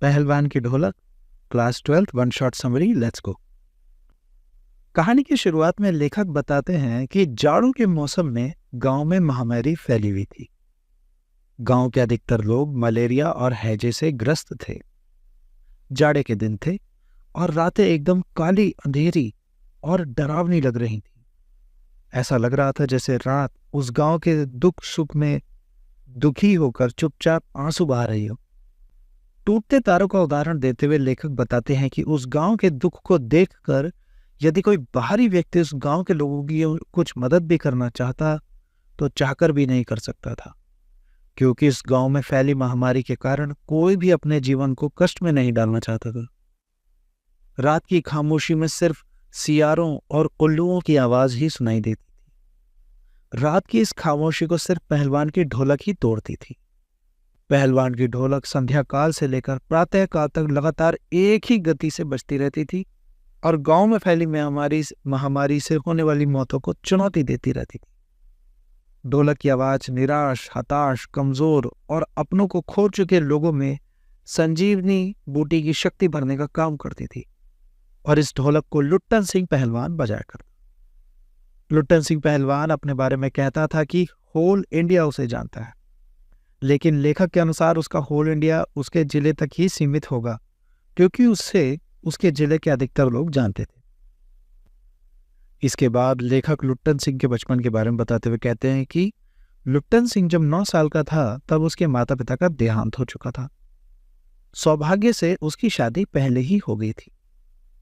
पहलवान की ढोलक, class 12th, one shot summary, let's go. कहानी की शुरुआत में लेखक बताते हैं कि जाड़ों के मौसम में गांव में महामारी फैली हुई थी। गांव के अधिकतर लोग मलेरिया और हैजे से ग्रस्त थे। जाड़े के दिन थे और रातें एकदम काली, अंधेरी और डरावनी लग रही थी। ऐसा लग रहा था जैसे रात उस गांव के दुख सुख में दुखी होकर चुपचाप आंसू बहा रही हो। टूटते तारों का उदाहरण देते हुए लेखक बताते हैं कि उस गांव के दुख को देखकर यदि कोई बाहरी व्यक्ति उस गांव के लोगों की कुछ मदद भी करना चाहता तो चाहकर भी नहीं कर सकता था, क्योंकि इस गांव में फैली महामारी के कारण कोई भी अपने जीवन को कष्ट में नहीं डालना चाहता था। रात की खामोशी में सिर्फ सियारों और उल्लुओं की आवाज ही सुनाई देती थी। रात की इस खामोशी को सिर्फ पहलवान की ढोलक ही तोड़ती थी। पहलवान की ढोलक संध्या काल से लेकर प्रातः काल तक लगातार एक ही गति से बजती रहती थी और गांव में फैली महामारी से होने वाली मौतों को चुनौती देती रहती थी। ढोलक की आवाज निराश, हताश, कमजोर और अपनों को खो चुके लोगों में संजीवनी बूटी की शक्ति भरने का काम करती थी। और इस ढोलक को लुट्टन सिंह पहलवान बजाया करता। लुट्टन सिंह पहलवान अपने बारे में कहता था कि होल इंडिया उसे जानता है, लेकिन लेखक के अनुसार उसका होल इंडिया उसके जिले तक ही सीमित होगा, क्योंकि उससे उसके जिले के अधिकतर लोग जानते थे। इसके बाद लेखक लुट्टन सिंह के बचपन के बारे में बताते हुए कहते हैं कि लुट्टन सिंह जब 9 साल का था तब उसके माता पिता का देहांत हो चुका था। सौभाग्य से उसकी शादी पहले ही हो गई थी,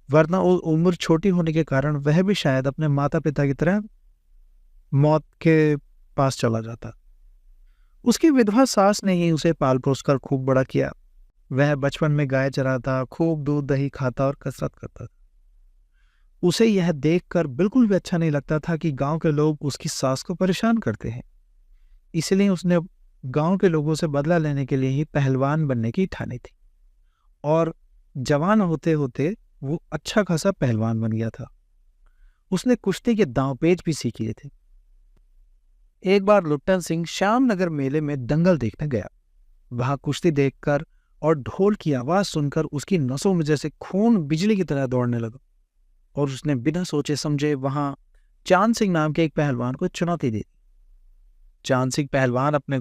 वरना उम्र छोटी होने के कारण वह भी शायद अपने माता पिता की तरह मौत के पास चला जाता। उसकी विधवा सास ने ही उसे पाल पोस कर खूब बड़ा किया। वह बचपन में गाय चराता, खूब दूध दही खाता और कसरत करता था। उसे यह देखकर बिल्कुल भी अच्छा नहीं लगता था कि गांव के लोग उसकी सास को परेशान करते हैं। इसलिए उसने गांव के लोगों से बदला लेने के लिए ही पहलवान बनने की ठानी थी और जवान होते होते वो अच्छा खासा पहलवान बन गया था। उसने कुश्ती के दांवपेच भी सीख लिए थे। एक बार लुट्टन सिंह श्यामनगर मेले में दंगल देखने गया। वहां कुश्ती देखकर और ढोल की आवाज सुनकर उसकी नसों में जैसे खून बिजली की तरह दौड़ने लगा और उसने बिना सोचे समझे वहां चांद सिंह नाम के एक पहलवान को चुनौती दी। चांद सिंह पहलवान अपने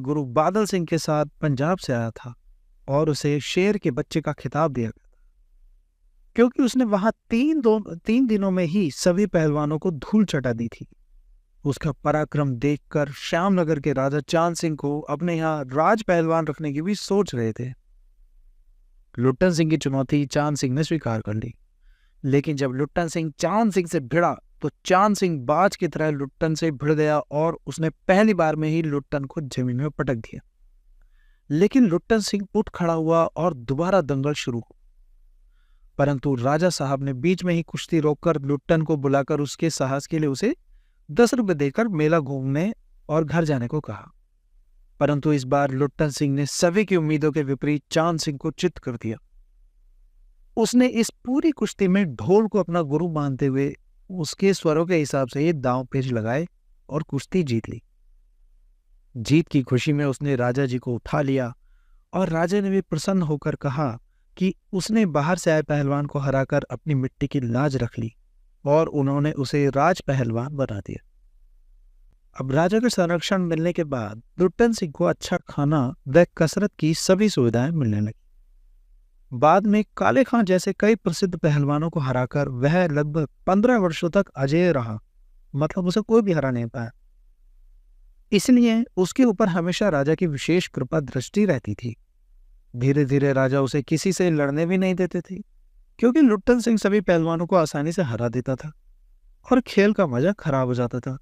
गुरु बादल सिंह के साथ पंजाब से आया था और उसे शेर के बच्चे का खिताब दिया गया था, क्योंकि उसने वहां 3 दिनों में ही सभी पहलवानों को धूल चटा दी थी। उसका पराक्रम देखकर श्यामनगर के राजा चांद सिंह को अपने यहाँ राज पहलवान रखने की भी सोच रहे थे। लुट्टन सिंह की चुनौती चांद सिंह ने स्वीकार कर ली, लेकिन जब लुट्टन सिंह चांद सिंह से भिड़ा तो चांद सिंह बाज की तरह लुट्टन से भिड़ गया और उसने पहली बार में ही लुट्टन को जमीन में पटक दिया। लेकिन लुट्टन सिंह उठ खड़ा हुआ और दोबारा दंगल शुरू हुआ, परंतु राजा साहब ने बीच में ही कुश्ती रोककर लुट्टन को बुलाकर उसके साहस के लिए उसे 10 रुपए देकर मेला घूमने और घर जाने को कहा। परंतु इस बार लुट्टन सिंह ने सभी की उम्मीदों के विपरीत चांद सिंह को चित कर दिया। उसने इस पूरी कुश्ती में ढोल को अपना गुरु मानते हुए उसके स्वरों के हिसाब से ये दांव पेच लगाए और कुश्ती जीत ली। जीत की खुशी में उसने राजा जी को उठा लिया और राजा ने भी प्रसन्न होकर कहा कि उसने बाहर से आए पहलवान को हराकर अपनी मिट्टी की लाज रख ली और उन्होंने उसे राज पहलवान बना दिया। अब राजा के संरक्षण मिलने के बाद लुट्टन सिंह को अच्छा खाना व कसरत की सभी सुविधाएं मिलने लगी। बाद में काले खां जैसे कई प्रसिद्ध पहलवानों को हराकर वह लगभग 15 वर्षों तक अजेय रहा, मतलब उसे कोई भी हरा नहीं पाया। इसलिए उसके ऊपर हमेशा राजा की विशेष कृपा दृष्टि रहती थी। धीरे धीरे राजा उसे किसी से लड़ने भी नहीं देते थे, क्योंकि लुट्टन सिंह सभी पहलवानों को आसानी से हरा देता था और खेल का मजा खराब हो जाता था।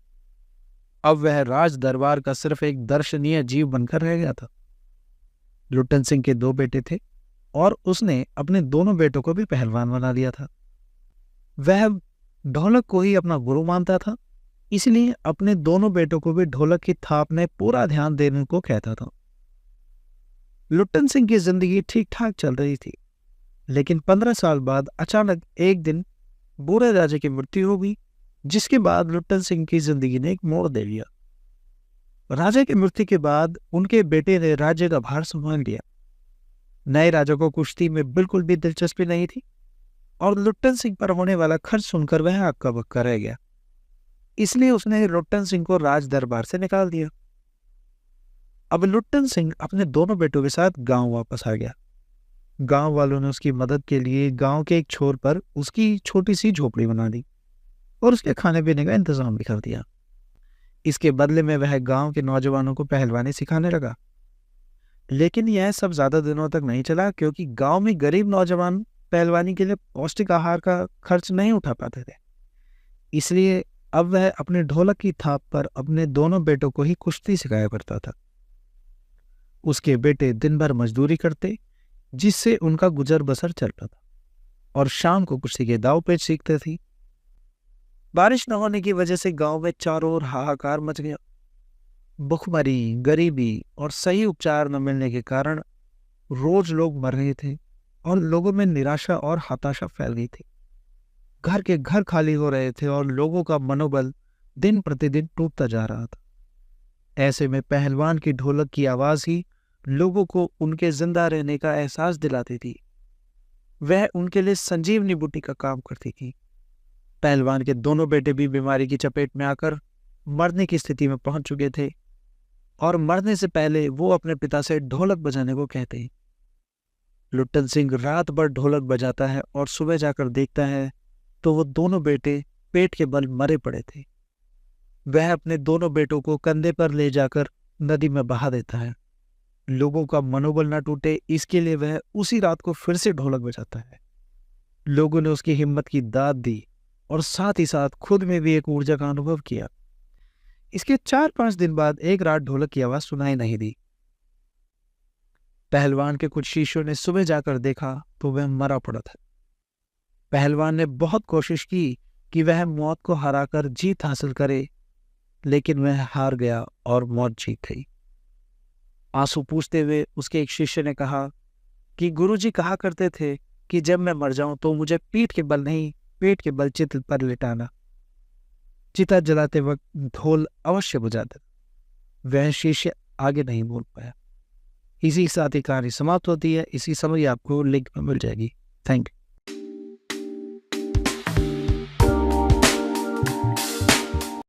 अब वह राज दरबार का सिर्फ एक दर्शनीय जीव बनकर रह गया था। लुट्टन सिंह के 2 बेटे थे और उसने अपने दोनों बेटों को भी पहलवान बना दिया था। वह ढोलक को ही अपना गुरु मानता था, इसलिए अपने दोनों बेटों को भी ढोलक की थाप में पूरा ध्यान देने को कहता था। लुट्टन सिंह की जिंदगी ठीक ठाक चल रही थी, लेकिन 15 साल बाद अचानक एक दिन बूढ़े राजा की मृत्यु हो गई, जिसके बाद लुट्टन सिंह की जिंदगी ने एक मोड़ दे लिया। राजा की मृत्यु के बाद उनके बेटे ने राज्य का भार संभाल लिया। नए राजा को कुश्ती में बिल्कुल भी दिलचस्पी नहीं थी और लुट्टन सिंह पर होने वाला खर्च सुनकर वह हक्का बक्का रह गया। इसलिए उसने लुट्टन सिंह को राज दरबार से निकाल दिया। अब लुट्टन सिंह अपने दोनों बेटों के साथ गांव वापस आ गया। गांव वालों ने उसकी मदद के लिए गांव के एक छोर पर उसकी छोटी सी झोपड़ी बना दी और उसके खाने पीने का इंतजाम भी कर दिया। इसके बदले में वह गांव के नौजवानों को पहलवानी सिखाने लगा। लेकिन यह सब ज्यादा दिनों तक नहीं चला, क्योंकि गांव में गरीब नौजवान पहलवानी के लिए पौष्टिक आहार का खर्च नहीं उठा पाते थे। इसलिए अब वह अपने ढोलक की थाप पर अपने दोनों बेटों को ही कुश्ती सिखाया करता था। उसके बेटे दिन भर मजदूरी करते, जिससे उनका गुजर बसर चलता था, और शाम को कुश्ती के दांव पेच सीखते थे। बारिश न होने की वजह से गांव में चारों ओर हाहाकार मच गया। भुखमरी, गरीबी और सही उपचार न मिलने के कारण रोज लोग मर रहे थे और लोगों में निराशा और हताशा फैल गई थी। घर के घर खाली हो रहे थे और लोगों का मनोबल दिन प्रतिदिन टूटता जा रहा था। ऐसे में पहलवान की ढोलक की आवाज ही लोगों को उनके जिंदा रहने का एहसास दिलाती थी। वह उनके लिए संजीवनी बूटी का काम करती थी। पहलवान के दोनों बेटे भी बीमारी की चपेट में आकर मरने की स्थिति में पहुंच चुके थे और मरने से पहले वो अपने पिता से ढोलक बजाने को कहते हैं। लुट्टन सिंह रात भर ढोलक बजाता है और सुबह जाकर देखता है तो वो दोनों बेटे पेट के बल मरे पड़े थे। वह अपने दोनों बेटों को कंधे पर ले जाकर नदी में बहा देता है। लोगों का मनोबल न टूटे, इसके लिए वह उसी रात को फिर से ढोलक बजाता है। लोगों ने उसकी हिम्मत की दाद दी और साथ ही साथ खुद में भी एक ऊर्जा का अनुभव किया। इसके 4-5 दिन बाद एक रात ढोलक की आवाज सुनाई नहीं दी। पहलवान के कुछ शिष्यों ने सुबह जाकर देखा तो वह मरा पड़ा था। पहलवान ने बहुत कोशिश की कि वह मौत को हराकर जीत हासिल करे, लेकिन वह हार गया और मौत जीत गई। आंसू पूछते हुए उसके एक शिष्य ने कहा कि गुरुजी कहा करते थे कि जब मैं मर जाऊं तो मुझे पीठ के बल नहीं, पेट के बल चिता पर लिटाना। चिता जलाते वक्त ढोल अवश्य बजा देना। वह शिष्य आगे नहीं बोल पाया। इसी के साथ ही कहानी समाप्त होती है। इसी समय आपको लिंक में मिल जाएगी। Thank you.